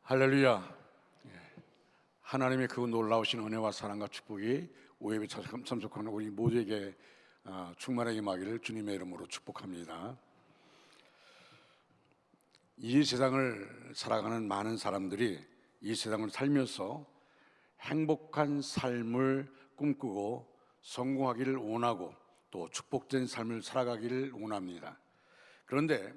할렐루야. 하나님의 그 놀라우신 은혜와 사랑과 축복이 오예배 참석하는 우리 모두에게 충만하게 임하기를 주님의 이름으로 축복합니다. 이 세상을 살아가는 많은 사람들이 이 세상을 살면서 행복한 삶을 꿈꾸고 성공하기를 원하고 또 축복된 삶을 살아가기를 원합니다. 그런데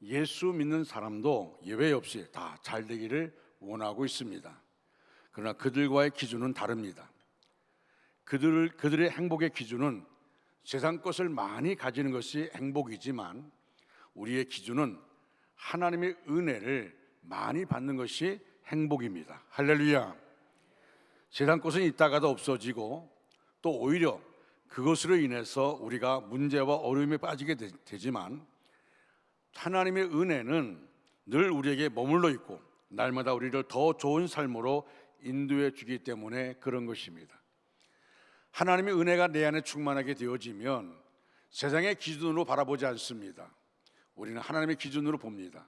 예수 믿는 사람도 예외 없이 다 잘 되기를 원하고 있습니다. 그러나 그들과의 기준은 다릅니다. 그들의 행복의 기준은 세상 것을 많이 가지는 것이 행복이지만 우리의 기준은 하나님의 은혜를 많이 받는 것이 행복입니다. 할렐루야. 세상 것은 있다가도 없어지고 또 오히려 그것으로 인해서 우리가 문제와 어려움에 빠지게 되지만 하나님의 은혜는 늘 우리에게 머물러 있고 날마다 우리를 더 좋은 삶으로 인도해 주기 때문에 그런 것입니다. 하나님의 은혜가 내 안에 충만하게 되어지면 세상의 기준으로 바라보지 않습니다. 우리는 하나님의 기준으로 봅니다.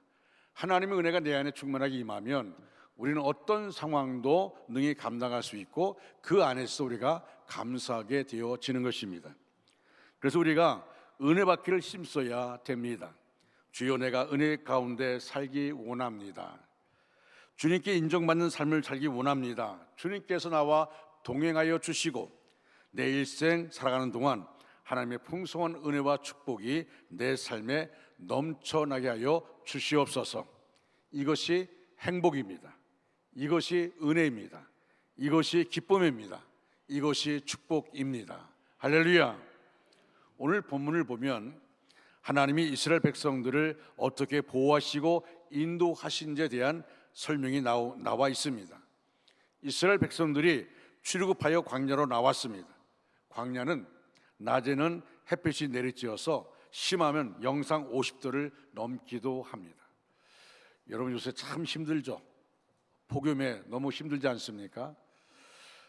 하나님의 은혜가 내 안에 충만하게 임하면 우리는 어떤 상황도 능히 감당할 수 있고 그 안에서 우리가 감사하게 되어지는 것입니다. 그래서 우리가 은혜 받기를 힘써야 됩니다. 주여, 내가 은혜 가운데 살기 원합니다. 주님께 인정받는 삶을 살기 원합니다. 주님께서 나와 동행하여 주시고 내 일생 살아가는 동안 하나님의 풍성한 은혜와 축복이 내 삶에 넘쳐나게 하여 주시옵소서. 이것이 행복입니다. 이것이 은혜입니다. 이것이 기쁨입니다. 이것이 축복입니다. 할렐루야. 오늘 본문을 보면 하나님이 이스라엘 백성들을 어떻게 보호하시고 인도하신지에 대한 설명이 나와 있습니다. 이스라엘 백성들이 출애굽하여 광야로 나왔습니다. 광야는 낮에는 햇빛이 내리쬐어서 심하면 영상 50도를 넘기도 합니다. 여러분, 요새 참 힘들죠? 폭염에 너무 힘들지 않습니까?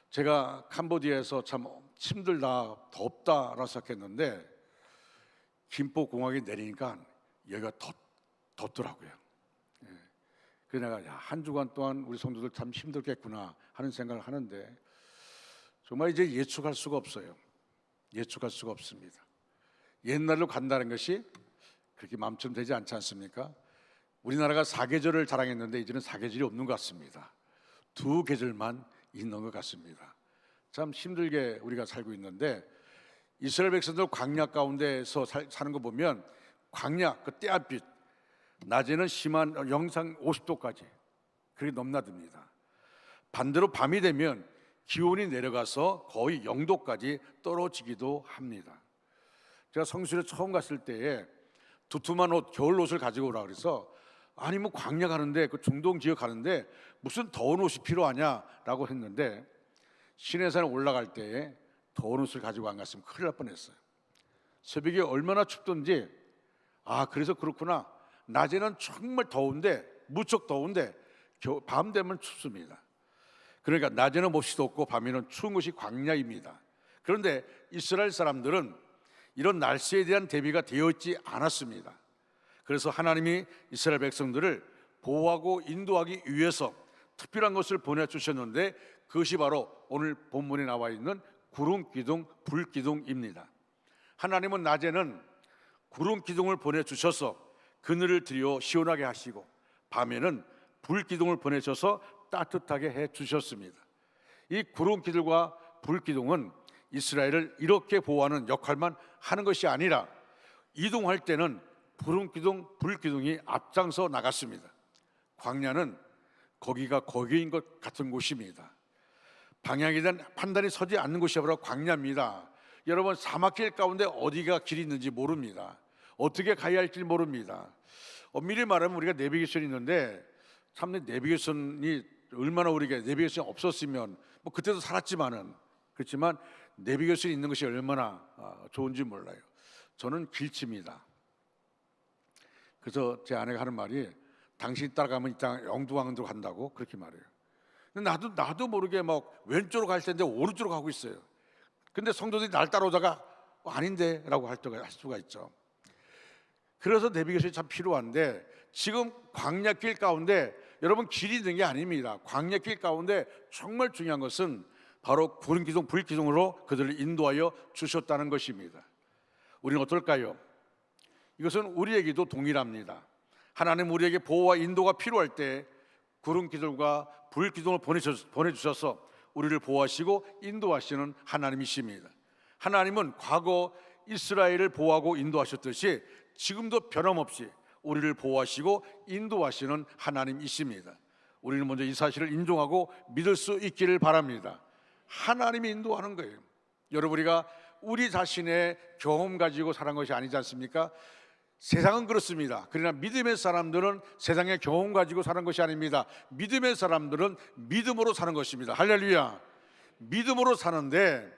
제가 캄보디아에서 참 힘들다, 덥다라고 생각했는데 김포공항에 내리니까 여기가 덥더라고요. 그래서 내가 한 주간 동안 우리 성도들 참 힘들겠구나 하는 생각을 하는데 정말 이제 예측할 수가 없어요. 예측할 수가 없습니다. 옛날로 간다는 것이 그렇게 마음처럼 되지 않지 않습니까? 우리나라가 사계절을 자랑했는데 이제는 사계절이 없는 것 같습니다. 2계절만 있는 것 같습니다. 참 힘들게 우리가 살고 있는데 이스라엘 백성들 광야 가운데서 사는 거 보면 광야 그 때앗빛 낮에는 심한 영상 50도까지 그렇게 넘나듭니다. 반대로 밤이 되면 기온이 내려가서 거의 0도까지 떨어지기도 합니다. 제가 성수에 처음 갔을 때에 두툼한 옷, 겨울 옷을 가지고 오라 그래서 아니 뭐 광야 가는데 그 중동 지역 가는데 무슨 더운 옷이 필요하냐라고 했는데 시내산에 올라갈 때에 더운 옷을 가지고 안 갔으면 큰일 날 뻔했어요. 새벽에 얼마나 춥던지 그래서 그렇구나. 낮에는 정말 더운데 무척 더운데 밤 되면 춥습니다. 그러니까 낮에는 몹시 덥고 밤에는 추운 것이 광야입니다. 그런데 이스라엘 사람들은 이런 날씨에 대한 대비가 되어 있지 않았습니다. 그래서 하나님이 이스라엘 백성들을 보호하고 인도하기 위해서 특별한 것을 보내주셨는데 그것이 바로 오늘 본문에 나와 있는 구름 기둥, 불 기둥입니다. 하나님은 낮에는 구름 기둥을 보내주셔서 그늘을 드려 시원하게 하시고 밤에는 불 기둥을 보내셔서 따뜻하게 해주셨습니다. 이 구름 기둥과 불 기둥은 이스라엘을 이렇게 보호하는 역할만 하는 것이 아니라 이동할 때는 구름 기둥, 불 기둥이 앞장서 나갔습니다. 광야는 거기가 거기인 것 같은 곳입니다. 방향에 대한 판단이 서지 않는 곳이 바로 광야입니다. 여러분, 사막길 가운데 어디가 길이 있는지 모릅니다. 어떻게 가야 할지 모릅니다. 엄밀히 말하면 우리가 내비게이션이 있는데 참 내비게이션이 얼마나 우리가 내비게이션이 없었으면 뭐 그때도 살았지만은 그렇지만 내비게이션이 있는 것이 얼마나 좋은지 몰라요. 저는 길치입니다. 그래서 제 아내가 하는 말이 당신이 따라가면 이따 영두광으로 간다고 그렇게 말해요. 근데 나도 모르게 막 왼쪽으로 갈 텐데 오른쪽으로 가고 있어요. 근데 성도들이 날 따라오다가 아닌데 라고 할 수가 있죠. 그래서 내비게이션이 참 필요한데 지금 광야길 가운데 여러분 길이 있는 게 아닙니다. 광야길 가운데 정말 중요한 것은 바로 구름 기둥, 불 기둥으로 그들을 인도하여 주셨다는 것입니다. 우리는 어떨까요? 이것은 우리에게도 동일합니다. 하나님 우리에게 보호와 인도가 필요할 때 구름 기둥과 불 기둥을 보내주셔서 우리를 보호하시고 인도하시는 하나님이십니다. 하나님은 과거 이스라엘을 보호하고 인도하셨듯이 지금도 변함없이 우리를 보호하시고 인도하시는 하나님이십니다. 우리는 먼저 이 사실을 인정하고 믿을 수 있기를 바랍니다. 하나님이 인도하는 거예요. 여러분, 우리가 우리 자신의 경험 가지고 살아간 것이 아니지 않습니까? 세상은 그렇습니다. 그러나 믿음의 사람들은 세상의 경험 가지고 사는 것이 아닙니다. 믿음의 사람들은 믿음으로 사는 것입니다. 할렐루야. 믿음으로 사는데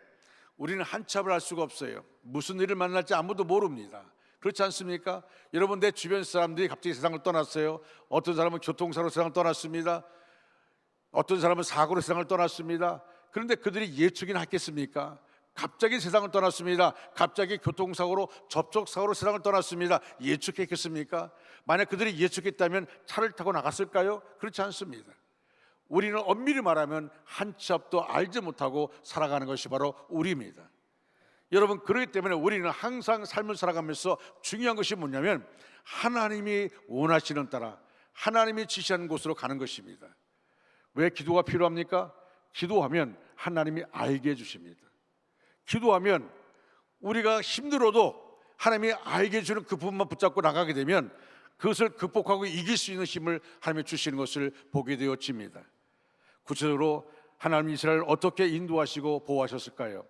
우리는 한참을 알 수가 없어요. 무슨 일을 만날지 아무도 모릅니다. 그렇지 않습니까? 여러분, 내 주변 사람들이 갑자기 세상을 떠났어요. 어떤 사람은 교통사고로 세상을 떠났습니다. 어떤 사람은 사고로 세상을 떠났습니다. 그런데 그들이 예측이나 했겠습니까? 갑자기 세상을 떠났습니다. 갑자기 교통사고로, 접촉사고로 세상을 떠났습니다. 예측했겠습니까? 만약 그들이 예측했다면 차를 타고 나갔을까요? 그렇지 않습니다. 우리는 엄밀히 말하면 한 치 앞도 알지 못하고 살아가는 것이 바로 우리입니다. 여러분, 그렇기 때문에 우리는 항상 삶을 살아가면서 중요한 것이 뭐냐면 하나님이 원하시는 따라 하나님이 지시하는 곳으로 가는 것입니다. 왜 기도가 필요합니까? 기도하면 하나님이 알게 해주십니다. 기도하면 우리가 힘들어도 하나님이 알게 해주는 그 부분만 붙잡고 나가게 되면 그것을 극복하고 이길 수 있는 힘을 하나님이 주시는 것을 보게 되어집니다. 구체적으로 하나님 이스라엘을 어떻게 인도하시고 보호하셨을까요?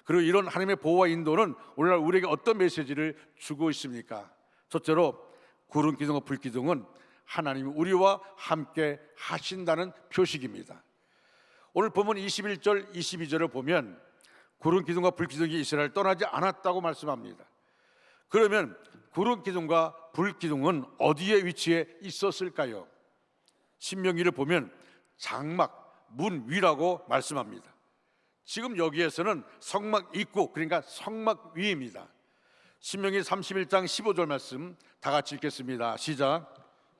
그리고 이런 하나님의 보호와 인도는 오늘날 우리에게 어떤 메시지를 주고 있습니까? 첫째로 구름 기둥과 불 기둥은 하나님이 우리와 함께 하신다는 표식입니다. 오늘 본문 21절 22절을 보면 구름 기둥과 불 기둥이 이스라엘을 떠나지 않았다고 말씀합니다. 그러면 구름 기둥과 불 기둥은 어디에 위치해 있었을까요? 신명기를 보면 장막, 문 위라고 말씀합니다. 지금 여기에서는 성막 입구, 그러니까 성막 위입니다. 신명기 31장 15절 말씀 다 같이 읽겠습니다. 시작.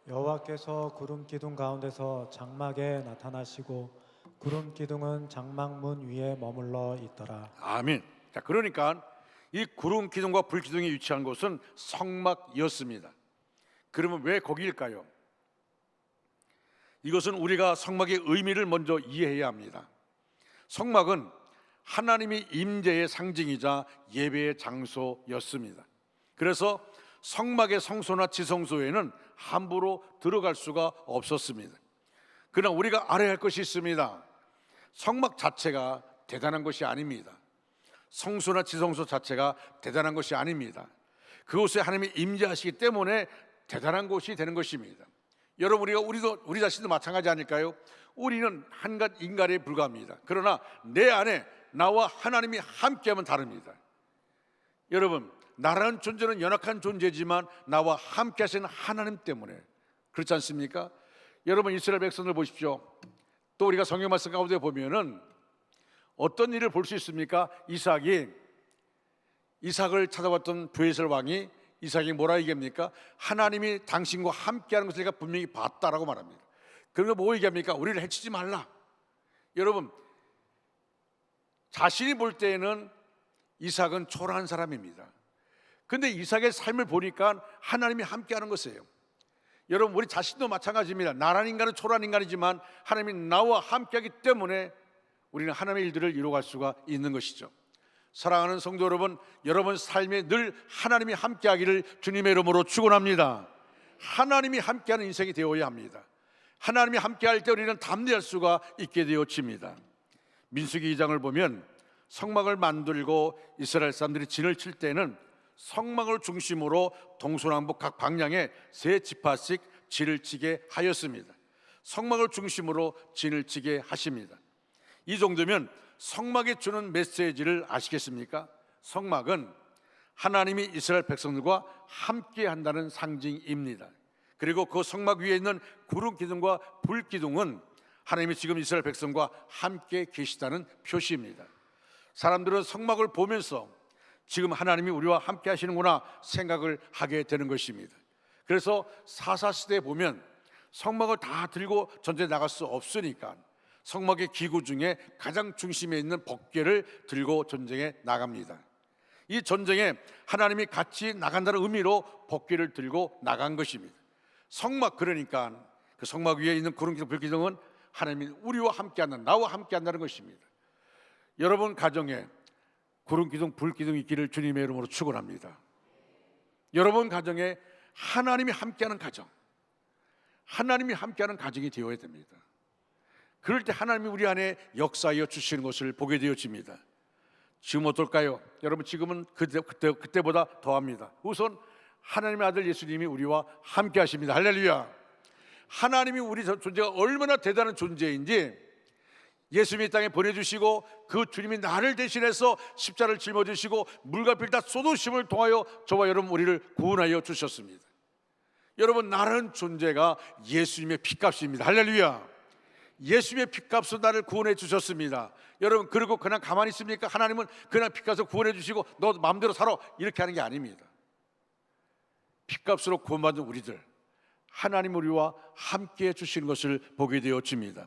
여호와께서 구름 기둥 가운데서 장막에 나타나시고 구름 기둥은 장막문 위에 머물러 있더라. 아멘. 자, 그러니까 이 구름 기둥과 불 기둥이 위치한 곳은 성막이었습니다. 그러면 왜 거기일까요? 이것은 우리가 성막의 의미를 먼저 이해해야 합니다. 성막은 하나님이 임재의 상징이자 예배의 장소였습니다. 그래서 성막의 성소나 지성소에는 함부로 들어갈 수가 없었습니다. 그러나 우리가 알아야 할 것이 있습니다. 성막 자체가 대단한 것이 아닙니다. 성소나 지성소 자체가 대단한 것이 아닙니다. 그곳에 하나님이 임재하시기 때문에 대단한 곳이 되는 것입니다. 여러분, 우리 자신도 마찬가지 아닐까요? 우리는 한갓 인간에 불과합니다. 그러나 내 안에 나와 하나님이 함께하면 다릅니다. 여러분, 나라는 존재는 연약한 존재지만 나와 함께 하시는 하나님 때문에 그렇지 않습니까? 여러분, 이스라엘 백성들 보십시오. 또 우리가 성경 말씀 가운데 보면은 어떤 일을 볼 수 있습니까? 이삭을 찾아왔던 브에셀 왕이 이삭이 뭐라 얘기합니까? 하나님이 당신과 함께하는 것을 내가 분명히 봤다라고 말합니다. 그러면 뭐 얘기합니까? 우리를 해치지 말라. 여러분, 자신이 볼 때에는 이삭은 초라한 사람입니다. 근데 이삭의 삶을 보니까 하나님이 함께하는 것이에요. 여러분, 우리 자신도 마찬가지입니다. 나란 인간은 초라한 인간이지만 하나님이 나와 함께하기 때문에 우리는 하나님의 일들을 이루어갈 수가 있는 것이죠. 사랑하는 성도 여러분, 여러분 삶에 늘 하나님이 함께하기를 주님의 이름으로 축원합니다. 하나님이 함께하는 인생이 되어야 합니다. 하나님이 함께할 때 우리는 담대할 수가 있게 되어집니다. 민수기 2장을 보면 성막을 만들고 이스라엘 사람들이 진을 칠 때는 성막을 중심으로 동서남북 각 방향에 세 지파씩 진을 치게 하였습니다. 성막을 중심으로 진을 치게 하십니다. 이 정도면 성막이 주는 메시지를 아시겠습니까? 성막은 하나님이 이스라엘 백성들과 함께 한다는 상징입니다. 그리고 그 성막 위에 있는 구름 기둥과 불 기둥은 하나님이 지금 이스라엘 백성과 함께 계시다는 표시입니다. 사람들은 성막을 보면서 지금 하나님이 우리와 함께 하시는구나 생각을 하게 되는 것입니다. 그래서 사사시대에 보면 성막을 다 들고 전쟁에 나갈 수 없으니까 성막의 기구 중에 가장 중심에 있는 법궤를 들고 전쟁에 나갑니다. 이 전쟁에 하나님이 같이 나간다는 의미로 법궤를 들고 나간 것입니다. 성막, 그러니까 그 성막 위에 있는 구름기둥 불기둥은 하나님이 우리와 함께한다는, 나와 함께한다는 것입니다. 여러분 가정에 구름기둥 불기둥이 있기를 주님의 이름으로 축원합니다. 여러분 가정에 하나님이 함께하는 가정, 하나님이 함께하는 가정이 되어야 됩니다. 그럴 때 하나님이 우리 안에 역사하여 주시는 것을 보게 되어집니다. 지금 어떨까요? 여러분 지금은 그때보다 더합니다. 우선 하나님의 아들 예수님이 우리와 함께 하십니다. 할렐루야. 하나님이 우리 존재가 얼마나 대단한 존재인지 예수님이 이 땅에 보내주시고 그 주님이 나를 대신해서 십자를 짊어지시고 물과 피를 다 쏟으심을 통하여 저와 여러분 우리를 구원하여 주셨습니다. 여러분 나라는 존재가 예수님의 피값입니다. 할렐루야. 예수님의 피값으로 나를 구원해 주셨습니다. 여러분 그리고 그냥 가만히 있습니까? 하나님은 그냥 피값으로 구원해 주시고 너 마음대로 살아 이렇게 하는 게 아닙니다. 피값으로 구원받은 우리들, 하나님 우리와 함께 해주시는 것을 보게 되어집니다.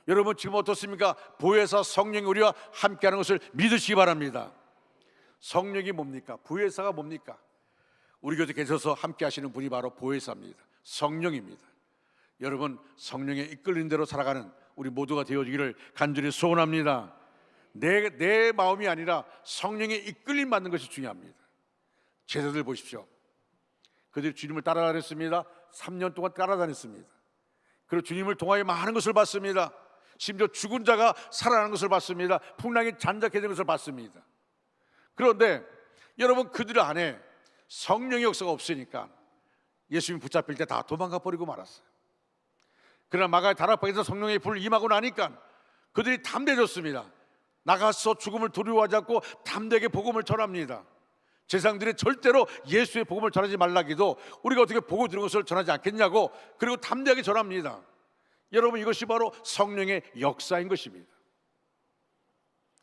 여러분 지금 어떻습니까? 보혜사 성령이 우리와 함께하는 것을 믿으시기 바랍니다. 성령이 뭡니까? 보혜사가 뭡니까? 우리 곁에 계셔서 함께 하시는 분이 바로 보혜사입니다. 성령입니다. 여러분 성령에 이끌린 대로 살아가는 우리 모두가 되어지기를 간절히 소원합니다. 내 마음이 아니라 성령에 이끌림 받는 것이 중요합니다. 제자들 보십시오. 그들이 주님을 따라다녔습니다. 3년 동안 따라다녔습니다. 그리고 주님을 통하여 많은 것을 봤습니다. 심지어 죽은 자가 살아나는 것을 봤습니다. 풍랑이 잔작해진 것을 봤습니다. 그런데 여러분 그들 안에 성령의 역사가 없으니까 예수님 붙잡힐 때 다 도망가 버리고 말았어요. 그러나 마가의 다락방에서 성령의 불을 임하고 나니까 그들이 담대해졌습니다. 나가서 죽음을 두려워하지 않고 담대하게 복음을 전합니다. 제사장들이 절대로 예수의 복음을 전하지 말라기도 우리가 어떻게 보고 들은 것을 전하지 않겠냐고, 그리고 담대하게 전합니다. 여러분 이것이 바로 성령의 역사인 것입니다.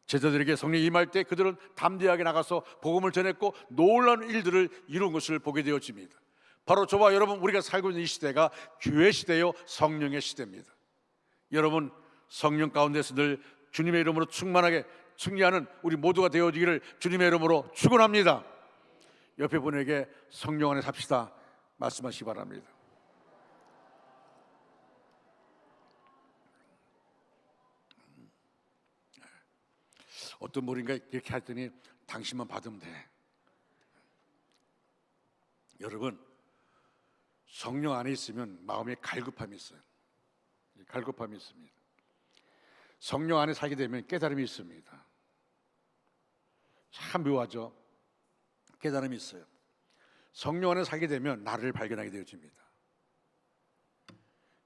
제자들에게 성령이 임할 때 그들은 담대하게 나가서 복음을 전했고 놀라운 일들을 이룬 것을 보게 되어집니다. 바로 저와 여러분 우리가 살고 있는 이 시대가 교회 시대요 성령의 시대입니다. 여러분 성령 가운데서 늘 주님의 이름으로 충만하게 승리하는 우리 모두가 되어지기를 주님의 이름으로 축원합니다. 옆에 분에게 성령 안에 삽시다 말씀하시기 바랍니다. 어떤 분인가 이렇게 하더니 당신만 받으면 돼. 여러분 성령 안에 있으면 마음에 갈급함이 있어요. 갈급함이 있습니다. 성령 안에 살게 되면 깨달음이 있습니다. 참 묘하죠. 깨달음이 있어요. 성령 안에 살게 되면 나를 발견하게 되어집니다.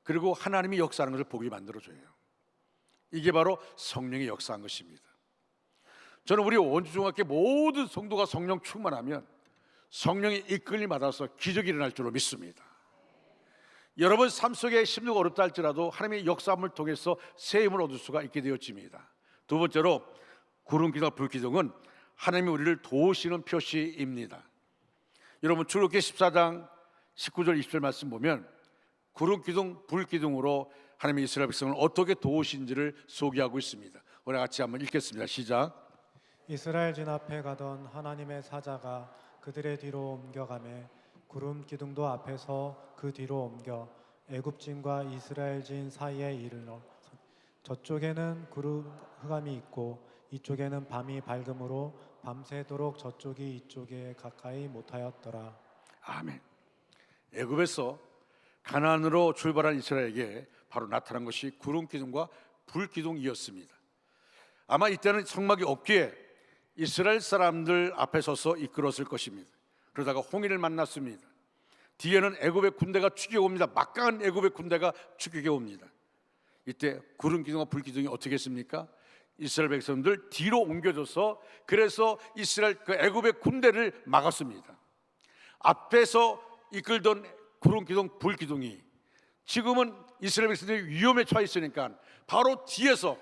그리고 하나님이 역사하는 것을 보게 만들어줘요. 이게 바로 성령의 역사한 것입니다. 저는 우리 원주중학교 모든 성도가 성령 충만하면 성령의 이끌림 받아서 기적이 일어날 줄로 믿습니다. 여러분 삶 속에 힘들고 어렵다 할지라도 하나님의 역사함을 통해서 새 힘을 얻을 수가 있게 되어집니다. 두 번째로 구름기둥과 불기둥은 하나님이 우리를 도우시는 표시입니다. 여러분 출애굽기 14장 19절 20절 말씀 보면 구름기둥 불기둥으로 하나님의 이스라엘 백성을 어떻게 도우신지를 소개하고 있습니다. 우리 같이 한번 읽겠습니다. 시작. 이스라엘 진 앞에 가던 하나님의 사자가 그들의 뒤로 옮겨가매 구름 기둥도 앞에서 그 뒤로 옮겨 애굽진과 이스라엘 진 사이에 이르러 저쪽에는 구름 흑암이 있고 이쪽에는 밤이 밝음으로 밤새도록 저쪽이 이쪽에 가까이 못하였더라. 아멘. 애굽에서 가나안으로 출발한 이스라엘에게 바로 나타난 것이 구름 기둥과 불 기둥이었습니다. 아마 이때는 성막이 없기에 이스라엘 사람들 앞에 서서 이끌었을 것입니다. 그러다가 홍해를 만났습니다. 뒤에는 애굽의 군대가 추격해 옵니다. 막강한 애굽의 군대가 추격해 옵니다. 이때 구름 기둥과 불 기둥이 어떻게 했습니까? 이스라엘 백성들 뒤로 옮겨져서 그래서 이스라엘 그 애굽의 군대를 막았습니다. 앞에서 이끌던 구름 기둥 불 기둥이 지금은 이스라엘 백성들이 위험에 처해 있으니까 바로 뒤에서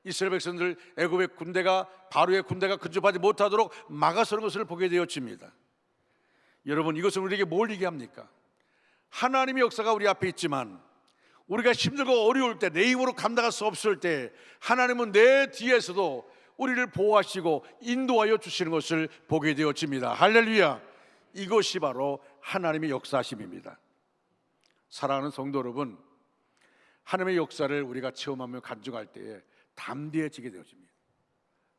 이스라엘 백성들 애굽의 군대가 바로의 군대가 근접하지 못하도록 막아서는 것을 보게 되어집니다. 여러분 이것은 우리에게 뭘 얘기합니까? 하나님의 역사가 우리 앞에 있지만 우리가 힘들고 어려울 때, 내 힘으로 감당할 수 없을 때 하나님은 내 뒤에서도 우리를 보호하시고 인도하여 주시는 것을 보게 되어집니다. 할렐루야. 이것이 바로 하나님의 역사심입니다. 사랑하는 성도 여러분, 하나님의 역사를 우리가 체험하며 간증할 때에 담대해지게 되어집니다.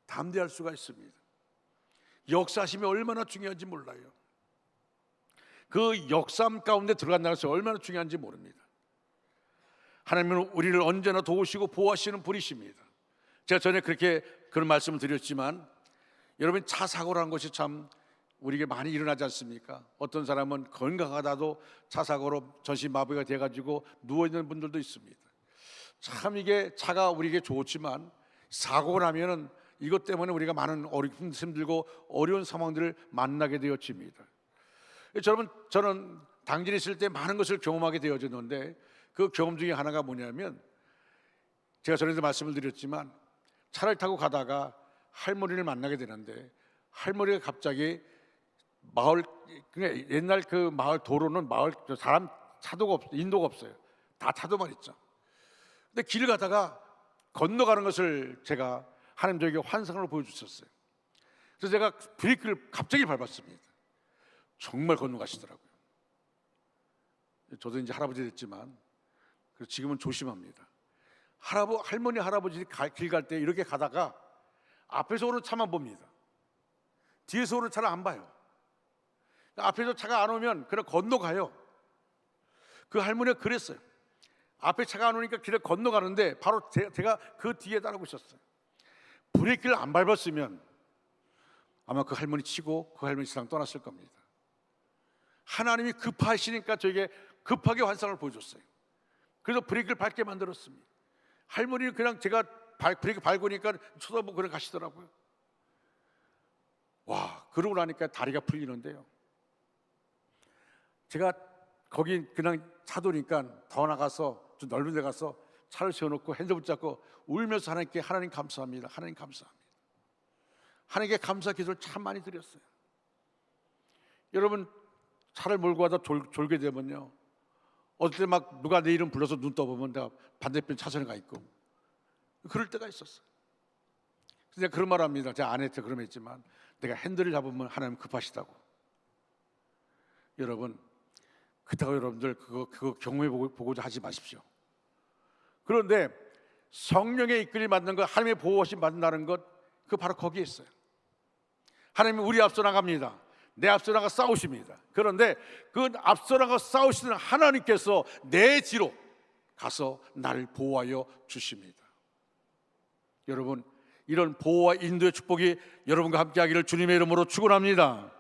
담대할 수가 있습니다. 역사심이 얼마나 중요한지 몰라요. 그 역사함 가운데 들어간다는 것이 얼마나 중요한지 모릅니다. 하나님은 우리를 언제나 도우시고 보호하시는 분이십니다. 제가 전에 그런 말씀을 드렸지만, 여러분, 차 사고라는 것이 참 우리에게 많이 일어나지 않습니까? 어떤 사람은 건강하다도 차 사고로 전신마비가 돼가지고 누워있는 분들도 있습니다. 참 이게 차가 우리에게 좋지만 사고가 나면은 이것 때문에 우리가 많은 힘들고 어려운 상황들을 만나게 되어집니다. 저는 당진에 있을 때 많은 것을 경험하게 되어졌는데, 그 경험 중에 하나가 뭐냐면, 제가 전에도 말씀을 드렸지만 차를 타고 가다가 할머니를 만나게 되는데, 할머니가 갑자기 마을, 그냥 옛날 그 마을 도로는 마을 사람 차도가 없어요. 인도가 없어요. 다 차도만 있죠. 근데 길 가다가 건너가는 것을 제가 하나님 저에게 환상으로 보여주셨어요. 그래서 제가 브레이크를 갑자기 밟았습니다. 정말 건너가시더라고요. 저도 이제 할아버지 됐지만 지금은 조심합니다. 할머니 할아버지 길 갈 때 이렇게 가다가 앞에서 오는 차만 봅니다. 뒤에서 오는 차를 안 봐요. 앞에서 차가 안 오면 그냥 건너가요. 그 할머니가 그랬어요. 앞에 차가 안 오니까 길을 건너가는데 바로 제가 그 뒤에 따르고 있었어요. 브레이크를 안 밟았으면 아마 그 할머니 치고 그 할머니 세상 떠났을 겁니다. 하나님이 급하시니까 저에게 급하게 환상을 보여줬어요. 그래서 브레이크를 밟게 만들었습니다. 할머니는 그냥 제가 브레이크 밟으니까 쳐다보고 그냥 가시더라고요. 와, 그러고 나니까 다리가 풀리는데요. 제가 거기 그냥 차도니까 더 나가서 좀 넓은 데 가서 차를 세워놓고 핸들 붙잡고 울면서 하나님께, 하나님 감사합니다, 하나님 감사합니다, 하나님께 감사 기도를 참 많이 드렸어요. 여러분, 차를 몰고 가다 졸게 되면요, 어떨 때 막 누가 내 이름 불러서 눈 떠보면 내가 반대편 차선에 가 있고 그럴 때가 있었어요. 그래서 제가 그런 말 합니다. 제 아내한테 그런 말 했지만, 내가 핸들을 잡으면 하나님 급하시다고. 여러분, 그렇다고 여러분들 그거 경험해 보고자 하지 마십시오. 그런데 성령의 이끌림 받는 것, 하나님의 보호하심 받는다는 것, 그 바로 거기에 있어요. 하나님이 우리 앞서 나갑니다. 내 앞서 나가 싸우십니다. 그런데 그 앞서 나가 싸우시는 하나님께서 내 뒤로 가서 나를 보호하여 주십니다. 여러분, 이런 보호와 인도의 축복이 여러분과 함께 하기를 주님의 이름으로 축원합니다.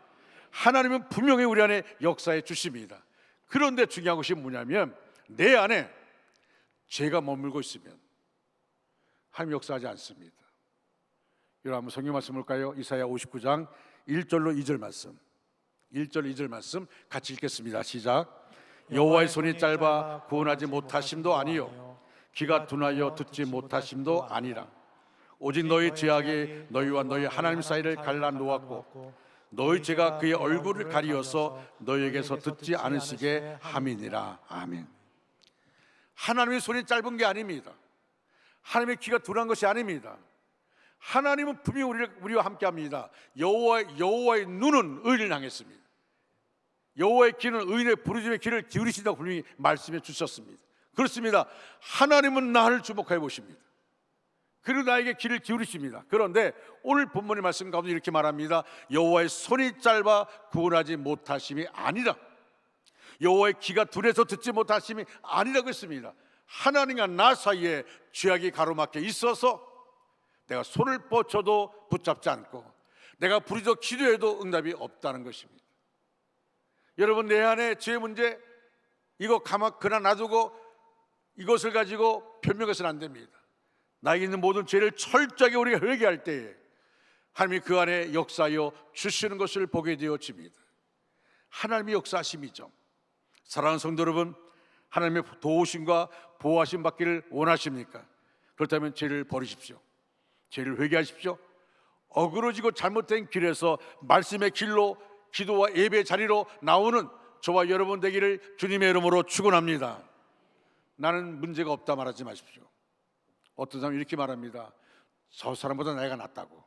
하나님은 분명히 우리 안에 역사해 주십니다. 그런데 중요한 것이 뭐냐면, 내 안에 죄가 머물고 있으면 하나님 역사하지 않습니다. 여러분, 한번 성경 말씀 볼까요? 이사야 59장 1절로 2절 말씀, 1절 2절 말씀 같이 읽겠습니다. 시작. 여호와의 손이 짧아 구원하지 못하심도 아니요, 귀가 둔하여 듣지 못하심도 아니라, 오직 너희 죄악이 너희와 너희 하나님 사이를 갈라 놓았고 너희 죄가 그의 얼굴을 가리어서 너희에게서 듣지 않으시게 함이니라. 아멘. 하나님의 손이 짧은 게 아닙니다. 하나님의 귀가 둔한 것이 아닙니다. 하나님은 분명히 우리와 함께합니다. 여호와의 눈은 의인을 향했습니다. 여호와의 귀는 의인의 부르짖음의 귀를 기울이신다고 분명히 말씀해 주셨습니다. 그렇습니다. 하나님은 나를 주목하여 보십니다. 그리고 나에게 귀를 기울이십니다. 그런데 오늘 본문의 말씀 가운데 이렇게 말합니다. 여호와의 손이 짧아 구원하지 못하심이 아니라, 여호와의 귀가 둔해서 듣지 못하심이 아니라고 했습니다. 하나님과 나 사이에 죄악이 가로막혀 있어서 내가 손을 뻗쳐도 붙잡지 않고 내가 부르짖어 기도해도 응답이 없다는 것입니다. 여러분, 내 안에 죄 문제, 이거 그냥 놔두고 이것을 가지고 변명해서는 안 됩니다. 나에게 있는 모든 죄를 철저하게 우리가 회개할 때에 하나님이 그 안에 역사하여 주시는 것을 보게 되어집니다. 하나님의 역사하심이죠. 사랑하는 성도 여러분, 하나님의 도우심과 보호하심 받기를 원하십니까? 그렇다면 죄를 버리십시오. 죄를 회개하십시오. 어그러지고 잘못된 길에서 말씀의 길로, 기도와 예배의 자리로 나오는 저와 여러분 되기를 주님의 이름으로 축원합니다. 나는 문제가 없다 말하지 마십시오. 어떤 사람은 이렇게 말합니다. 저 사람보다 내가 낫다고.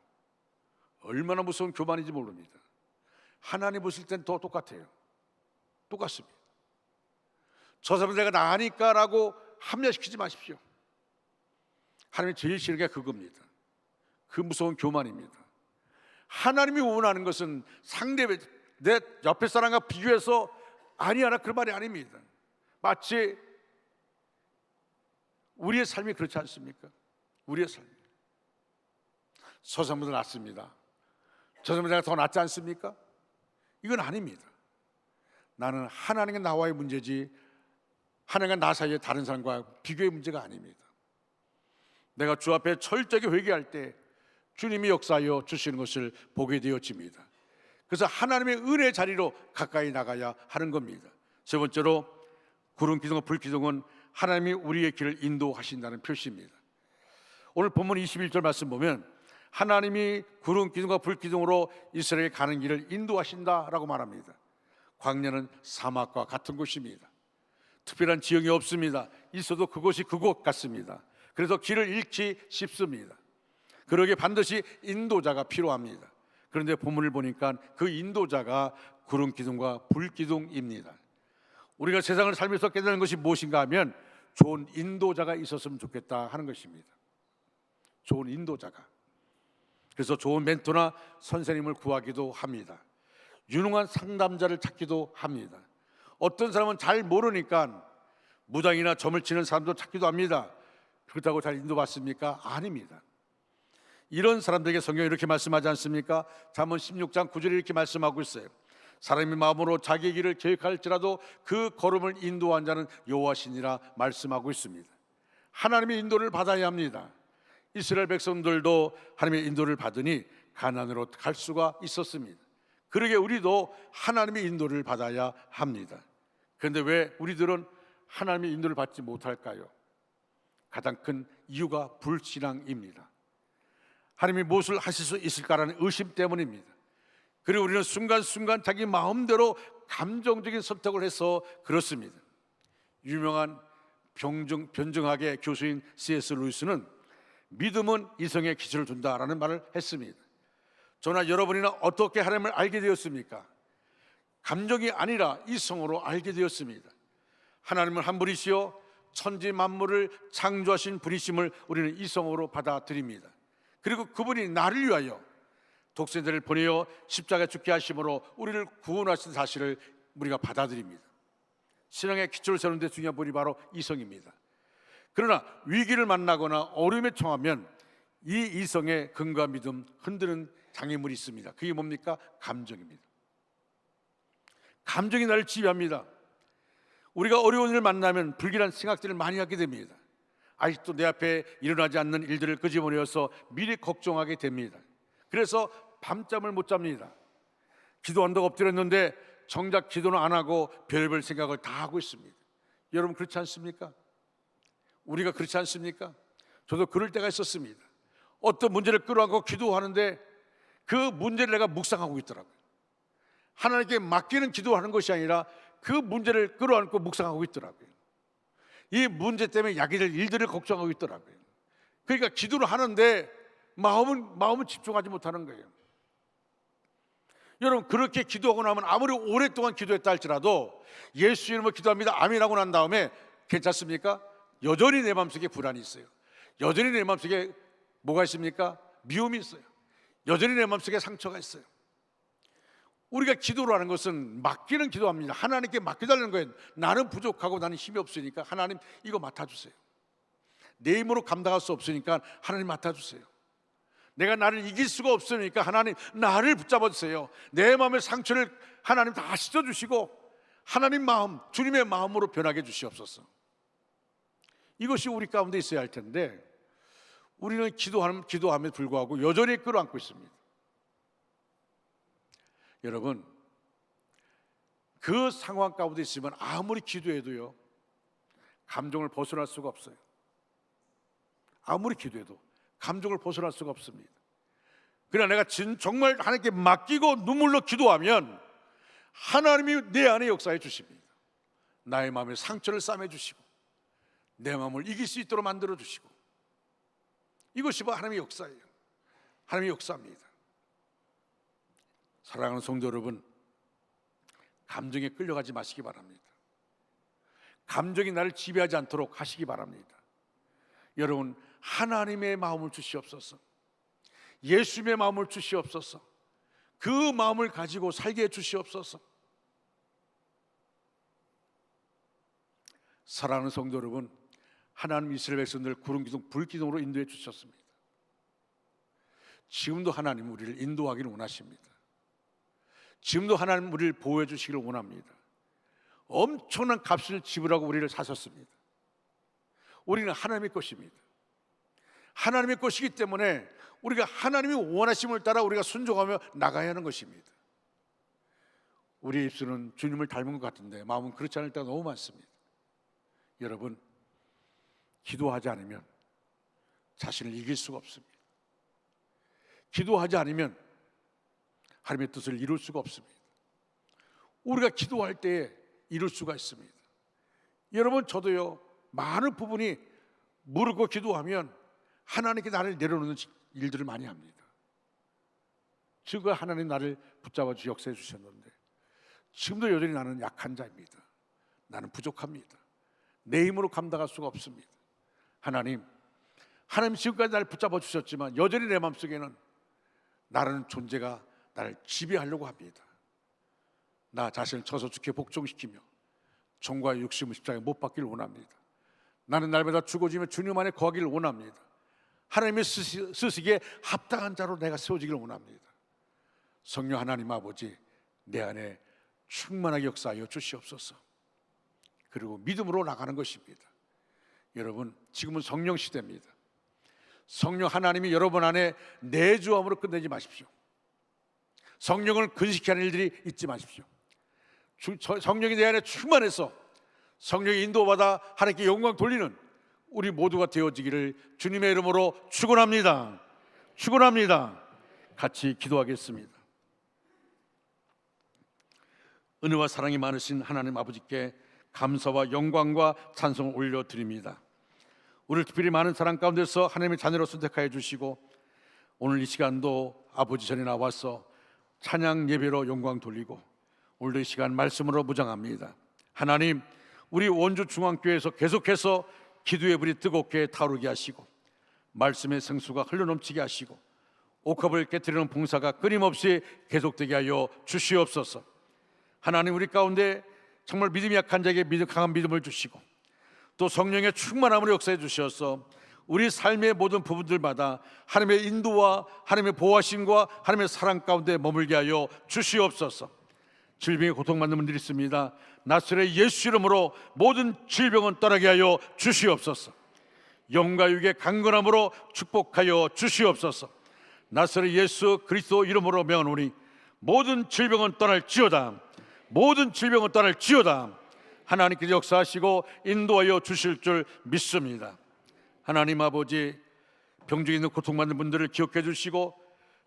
얼마나 무서운 교만인지 모릅니다. 하나님 보실 땐 더 똑같아요. 똑같습니다. 저 사람은 내가 나으니까 라고 합리화시키지 마십시오. 하나님이 제일 싫은 게 그겁니다. 그 무서운 교만입니다. 하나님이 원하는 것은 상대, 내 옆에 사람과 비교해서 아니하라 그런 말이 아닙니다. 마치 우리의 삶이 그렇지 않습니까? 우리의 삶. 저 사람보다 낫습니다. 저 사람보다 내가 더 낫지 않습니까? 이건 아닙니다. 나는 하나님과 나와의 문제지 하나님과 나 사이의 다른 사람과 비교의 문제가 아닙니다. 내가 주 앞에 철저하게 회개할 때 주님이 역사하여 주시는 것을 보게 되어집니다. 그래서 하나님의 은혜 자리로 가까이 나가야 하는 겁니다. 세 번째로 구름 기둥과 불 기둥은 하나님이 우리의 길을 인도하신다는 표시입니다. 오늘 본문 21절 말씀 보면 하나님이 구름 기둥과 불 기둥으로 이스라엘이 가는 길을 인도하신다라고 말합니다. 광야는 사막과 같은 곳입니다. 특별한 지형이 없습니다. 있어도 그곳이 그곳 같습니다. 그래서 길을 잃기 쉽습니다. 그러기에 반드시 인도자가 필요합니다. 그런데 본문을 보니까 그 인도자가 구름 기둥과 불 기둥입니다. 우리가 세상을 살면서 깨달은 것이 무엇인가 하면 좋은 인도자가 있었으면 좋겠다 하는 것입니다. 좋은 인도자가. 그래서 좋은 멘토나 선생님을 구하기도 합니다. 유능한 상담자를 찾기도 합니다. 어떤 사람은 잘 모르니까 무당이나 점을 치는 사람도 찾기도 합니다. 그렇다고 잘 인도받습니까? 아닙니다. 이런 사람들에게 성경이 이렇게 말씀하지 않습니까? 잠언 16장 9절에 이렇게 말씀하고 있어요. 사람이 마음으로 자기 길을 계획할지라도 그 걸음을 인도한 자는 여호와시니라 말씀하고 있습니다. 하나님의 인도를 받아야 합니다. 이스라엘 백성들도 하나님의 인도를 받으니 가나안으로 갈 수가 있었습니다. 그러게 우리도 하나님의 인도를 받아야 합니다. 그런데 왜 우리들은 하나님의 인도를 받지 못할까요? 가장 큰 이유가 불신앙입니다. 하나님이 무엇을 하실 수 있을까라는 의심 때문입니다. 그리고 우리는 순간순간 자기 마음대로 감정적인 선택을 해서 그렇습니다. 유명한 변증학의 교수인 C.S. 루이스는 믿음은 이성에 기초를 둔다라는 말을 했습니다. 저나 여러분이나 어떻게 하나님을 알게 되었습니까? 감정이 아니라 이성으로 알게 되었습니다. 하나님은 한 분이시요 천지 만물을 창조하신 분이심을 우리는 이성으로 받아들입니다. 그리고 그분이 나를 위하여 독생자를 보내어 십자가에 죽게 하심으로 우리를 구원하신 사실을 우리가 받아들입니다. 신앙의 기초를 세우는 데 중요한 분이 바로 이성입니다. 그러나 위기를 만나거나 어려움에 처하면 이 이성의 근거와 믿음 흔드는 장애물이 있습니다. 그게 뭡니까? 감정입니다. 감정이 나를 지배합니다. 우리가 어려운 일을 만나면 불길한 생각들을 많이 하게 됩니다. 아직도 내 앞에 일어나지 않는 일들을 끄집어내어서 미리 걱정하게 됩니다. 그래서 밤잠을 못 잡니다. 기도한다고 엎드렸는데 정작 기도는 안 하고 별별 생각을 다 하고 있습니다. 여러분 그렇지 않습니까? 우리가 그렇지 않습니까? 저도 그럴 때가 있었습니다. 어떤 문제를 끌어안고 기도하는데 그 문제를 내가 묵상하고 있더라고요. 하나님께 맡기는 기도하는 것이 아니라 그 문제를 끌어안고 묵상하고 있더라고요. 이 문제 때문에 야기될 일들을 걱정하고 있더라고요. 그러니까 기도를 하는데 마음은 집중하지 못하는 거예요. 여러분 그렇게 기도하고 나면 아무리 오랫동안 기도했다 할지라도 예수 이름으로 기도합니다 아멘 하고 난 다음에 괜찮습니까? 여전히 내 마음속에 불안이 있어요. 여전히 내 마음속에 뭐가 있습니까? 미움이 있어요. 여전히 내 마음속에 상처가 있어요. 우리가 기도를 하는 것은 맡기는 기도합니다. 하나님께 맡겨달라는 거예요. 나는 부족하고 나는 힘이 없으니까 하나님 이거 맡아주세요. 내 힘으로 감당할 수 없으니까 하나님 맡아주세요. 내가 나를 이길 수가 없으니까 하나님 나를 붙잡아주세요. 내 마음의 상처를 하나님 다 씻어주시고 하나님 마음, 주님의 마음으로 변하게 주시옵소서. 이것이 우리 가운데 있어야 할 텐데 우리는 기도함에 불구하고 여전히 끌어안고 있습니다. 여러분 그 상황 가운데 있으면 아무리 기도해도요 감정을 벗어날 수가 없어요. 아무리 기도해도 감정을 벗어날 수가 없습니다. 그러나 내가 정말 하나님께 맡기고 눈물로 기도하면 하나님이 내 안에 역사해 주십니다. 나의 마음에 상처를 싸매 주시고 내 마음을 이길 수 있도록 만들어 주시고, 이것이 바로 하나님의 역사예요. 하나님의 역사입니다. 사랑하는 성도 여러분, 감정에 끌려가지 마시기 바랍니다. 감정이 나를 지배하지 않도록 하시기 바랍니다. 여러분, 하나님의 마음을 주시옵소서. 예수님의 마음을 주시옵소서. 그 마음을 가지고 살게 해 주시옵소서. 사랑하는 성도 여러분, 하나님 이스라엘 백성들 구름 기둥, 불 기둥으로 인도해 주셨습니다. 지금도 하나님 우리를 인도하기를 원하십니다. 지금도 하나님 우리를 보호해 주시기를 원합니다. 엄청난 값을 지불하고 우리를 사셨습니다. 우리는 하나님의 것입니다. 하나님의 것이기 때문에 우리가 하나님이 원하심을 따라 우리가 순종하며 나가야 하는 것입니다. 우리의 입술은 주님을 닮은 것 같은데 마음은 그렇지 않을 때가 너무 많습니다. 여러분, 기도하지 않으면 자신을 이길 수가 없습니다. 기도하지 않으면 하나님의 뜻을 이룰 수가 없습니다. 우리가 기도할 때에 이룰 수가 있습니다. 여러분, 저도요, 많은 부분이 모르고 기도하면 하나님께 나를 내려놓는 일들을 많이 합니다. 지금 하나님 나를 붙잡아 주시 역사해 주셨는데 지금도 여전히 나는 약한 자입니다. 나는 부족합니다. 내 힘으로 감당할 수가 없습니다. 하나님 지금까지 나를 붙잡아 주셨지만 여전히 내 마음속에는 나라는 존재가 나를 지배하려고 합니다. 나 자신을 쳐서 죽게 복종시키며 종과 육신의 십자가에 못 박기를 원합니다. 나는 날마다 죽어지며 주님 안에 거하기를 원합니다. 하나님의 쓰시기에 합당한 자로 내가 세워지기를 원합니다. 성령 하나님 아버지, 내 안에 충만하게 역사하여 주시옵소서. 그리고 믿음으로 나가는 것입니다. 여러분, 지금은 성령 시대입니다. 성령 하나님이 여러분 안에 내주함으로 끝내지 마십시오. 성령을 근식하는 일들이 잊지 마십시오. 성령이 내 안에 충만해서 성령의 인도받아 하나님께 영광 돌리는 우리 모두가 되어지기를 주님의 이름으로 축원합니다. 축원합니다. 같이 기도하겠습니다. 은혜와 사랑이 많으신 하나님 아버지께 감사와 영광과 찬송을 올려드립니다. 우리를 특별히 많은 사랑 가운데서 하나님의 자녀로 선택하여 주시고 오늘 이 시간도 아버지 전에 나와서 찬양 예배로 영광 돌리고 오늘도 이 시간 말씀으로 무장합니다. 하나님, 우리 원주 중앙교회에서 계속해서 기도의 불이 뜨겁게 타오르게 하시고 말씀의 생수가 흘러넘치게 하시고 옥합을 깨뜨리는 봉사가 끊임없이 계속되게 하여 주시옵소서. 하나님, 우리 가운데 정말 믿음이 약한 자에게 강한 믿음을 주시고 또 성령의 충만함을 역사해 주셔서 우리 삶의 모든 부분들마다 하나님의 인도와 하나님의 보호하심과 하나님의 사랑 가운데 머물게 하여 주시옵소서. 질병에 고통받는 분들이 있습니다. 나사렛 예수 이름으로 모든 질병은 떠나게 하여 주시옵소서. 영과 육의 강건함으로 축복하여 주시옵소서. 나사렛 예수 그리스도 이름으로 명하노니 모든 질병은 떠날지어다. 모든 질병은 떠날지어다. 하나님께서 역사하시고 인도하여 주실 줄 믿습니다. 하나님 아버지, 병중에 있는 고통받는 분들을 기억해 주시고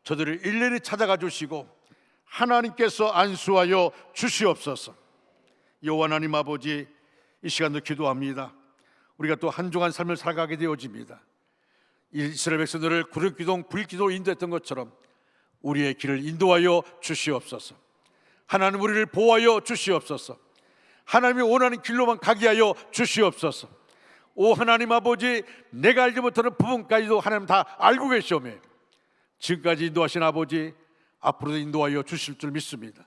저들을 일일이 찾아가 주시고 하나님께서 안수하여 주시옵소서. 여호와 하나님 아버지, 이 시간도 기도합니다. 우리가 또 한 주간 삶을 살아가게 되어집니다. 이스라엘 백성들을 구름기둥 불기둥으로 인도했던 것처럼 우리의 길을 인도하여 주시옵소서. 하나님, 우리를 보호하여 주시옵소서. 하나님이 원하는 길로만 가게 하여 주시옵소서. 오 하나님 아버지, 내가 알지 못하는 부분까지도 하나님 다 알고 계시오매 지금까지 인도하신 아버지, 앞으로도 인도하여 주실 줄 믿습니다.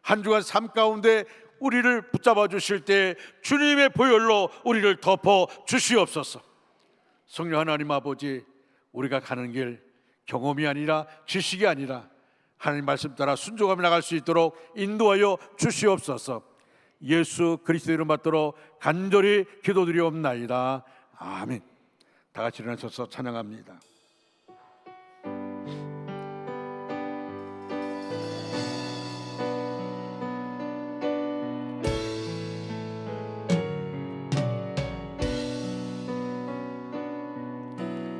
한 주간 삶 가운데 우리를 붙잡아 주실 때 주님의 보혈로 우리를 덮어 주시옵소서. 성령 하나님 아버지, 우리가 가는 길 경험이 아니라 지식이 아니라 하나님 말씀 따라 순종하며 나갈 수 있도록 인도하여 주시옵소서. 예수 그리스도 이름 받들어 간절히 기도드리옵나이다. 아멘. 다 같이 일어나셔서 찬양합니다.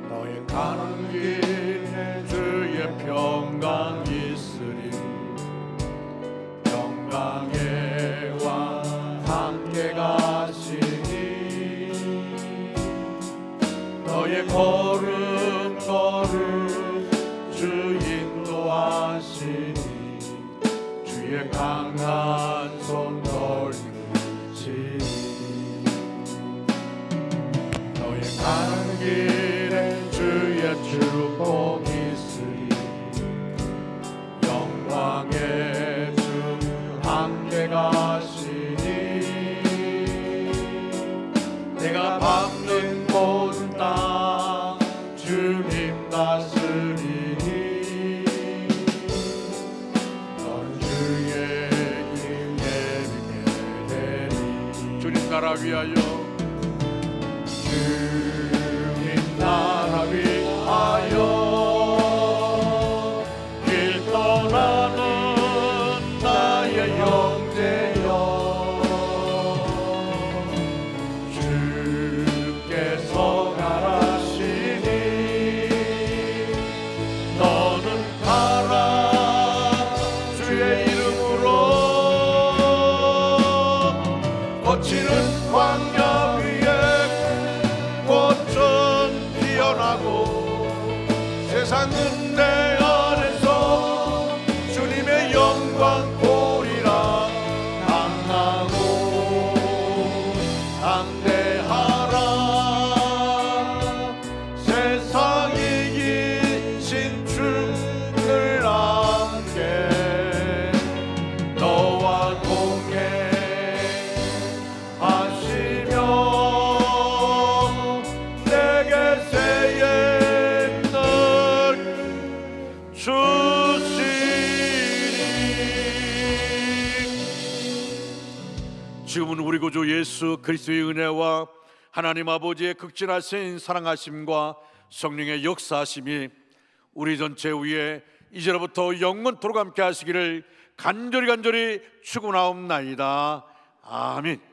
너의 가는 길에 주의 평강 있으리. 평강의 왕 함께 가시니 나라 위하여 주님 나라 위하여 길 떠나는 나의 형제여 주께서 가라시니 너는 가라 주의 이름으로 거치는 광야 위에 꽃은 피어나고 세상은 내 안에서 주님의 영광 보리라 강하고 담대하라 세상이 이신 주를 함께 너와 동행하시며 내게 새 힘을 주시리. 지금은 우리 구주 예수 그리스도의 은혜와 하나님 아버지의 극진하신 사랑하심과 성령의 역사하심이 우리 전체 위에 이제로부터 영원토록 함께 하시기를 간절히 축원하옵나이다. 아멘.